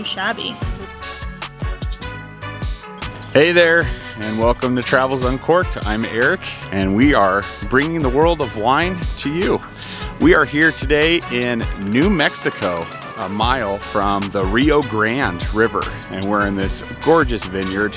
too shabby. Hey there, and welcome to Travels Uncorked. I'm Eric, and we are bringing the world of wine to you. We are here today in New Mexico, a mile from the Rio Grande River, and we're in this gorgeous vineyard.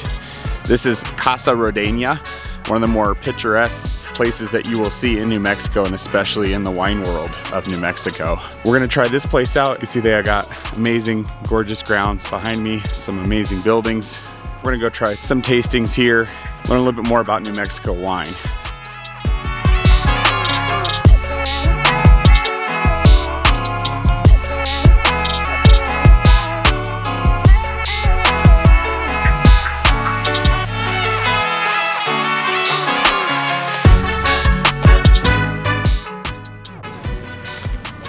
This is Casa Rondeña, one of the more picturesque places that you will see in New Mexico, and especially in the wine world of New Mexico. We're gonna try this place out. You can see they got amazing, gorgeous grounds behind me, some amazing buildings. We're gonna go try some tastings here, learn a little bit more about New Mexico wine.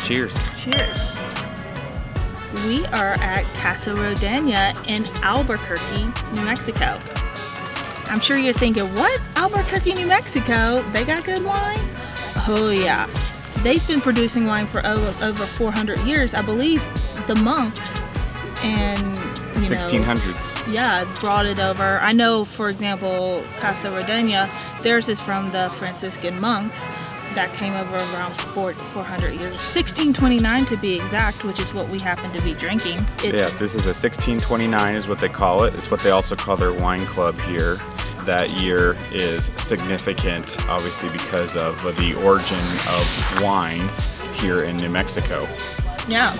Cheers. Cheers. We are at Casa Rondeña in Albuquerque, New Mexico. I'm sure you're thinking, what? Albuquerque, New Mexico? They got good wine? Oh yeah. They've been producing wine for over 400 years. I believe the monks and 1600s. Yeah, brought it over. I know, for example, Casa Rondeña, theirs is from the Franciscan monks. That came over around 400 years, 1629 to be exact, which is what we happen to be drinking. Yeah, this is a 1629 is what they call it. It's what they also call their wine club here. That year is significant, obviously, because of the origin of wine here in New Mexico. Yeah,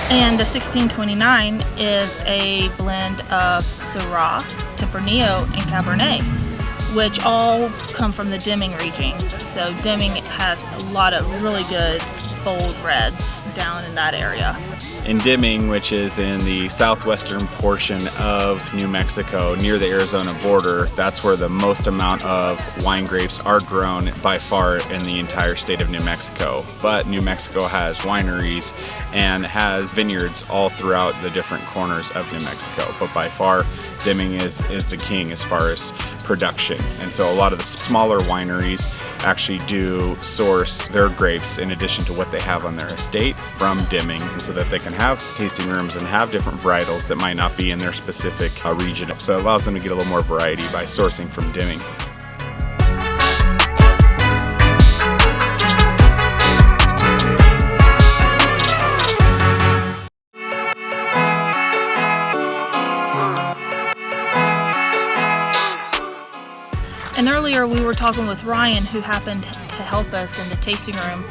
and the 1629 is a blend of Syrah, Tempranillo, and Cabernet, which all come from the Deming region. So Deming has a lot of really good bold reds down in that area. In Deming, which is in the southwestern portion of New Mexico, near the Arizona border, that's where the most amount of wine grapes are grown by far in the entire state of New Mexico. But New Mexico has wineries and has vineyards all throughout the different corners of New Mexico. But by far, Deming is the king as far as production. And so a lot of the smaller wineries actually do source their grapes in addition to what they have on their estate from Deming, so that they can have tasting rooms and have different varietals that might not be in their specific region. So it allows them to get a little more variety by sourcing from Deming. And earlier we were talking with Ryan, who happened to help us in the tasting room,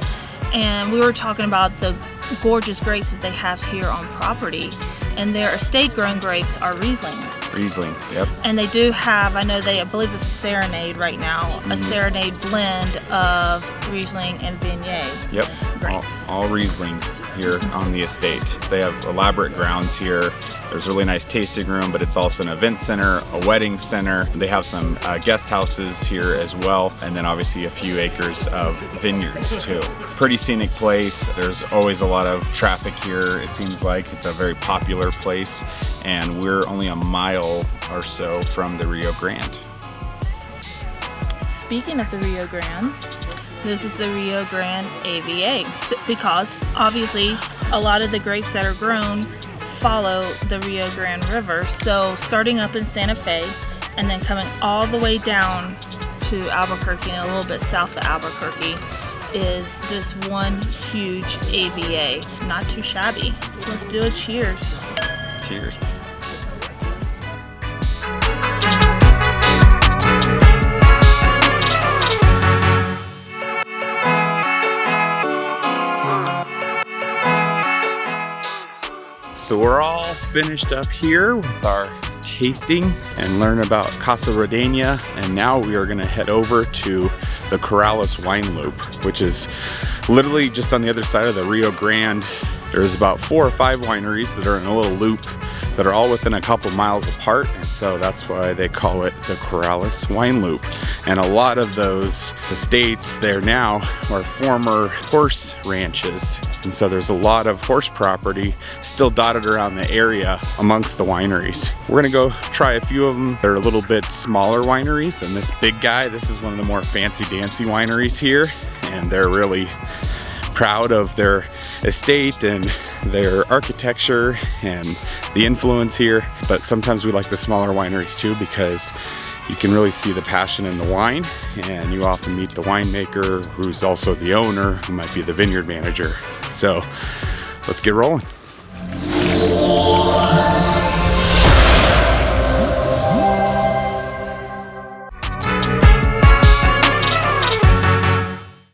and we were talking about the gorgeous grapes that they have here on property, and their estate-grown grapes are Riesling. Riesling, yep. And they do have, I believe it's a Serenade right now, a Serenade blend of Riesling and Viognier. Yep, grapes. all Riesling here on the estate. They have elaborate grounds here. There's a really nice tasting room, but it's also an event center, a wedding center. They have some guest houses here as well, and then obviously a few acres of vineyards too. Pretty scenic place. There's always a lot of traffic here. It seems like it's a very popular place, and we're only a mile or so from the Rio Grande. Speaking of the Rio Grande, this is the Rio Grande AVA, because obviously a lot of the grapes that are grown follow the Rio Grande River. So starting up in Santa Fe and then coming all the way down to Albuquerque and a little bit south of Albuquerque is this one huge AVA. Not too shabby. Let's do a cheers. Cheers. So we're all finished up here with our tasting and learn about Casa Rondeña, and now we are going to head over to the Corrales wine loop, which is literally just on the other side of the Rio Grande. There's about 4 or 5 wineries that are in a little loop that are all within a couple miles apart, and so that's why they call it the Corrales wine loop. And a lot of those estates there now are former horse ranches, and so there's a lot of horse property still dotted around the area amongst the wineries. We're gonna go try a few of them. They're a little bit smaller wineries than this big guy. This is one of the more fancy-dancy wineries here, and they're really proud of their estate and their architecture and the influence here, but sometimes we like the smaller wineries too because you can really see the passion in the wine, and you often meet the winemaker who's also the owner, who might be the vineyard manager. So let's get rolling.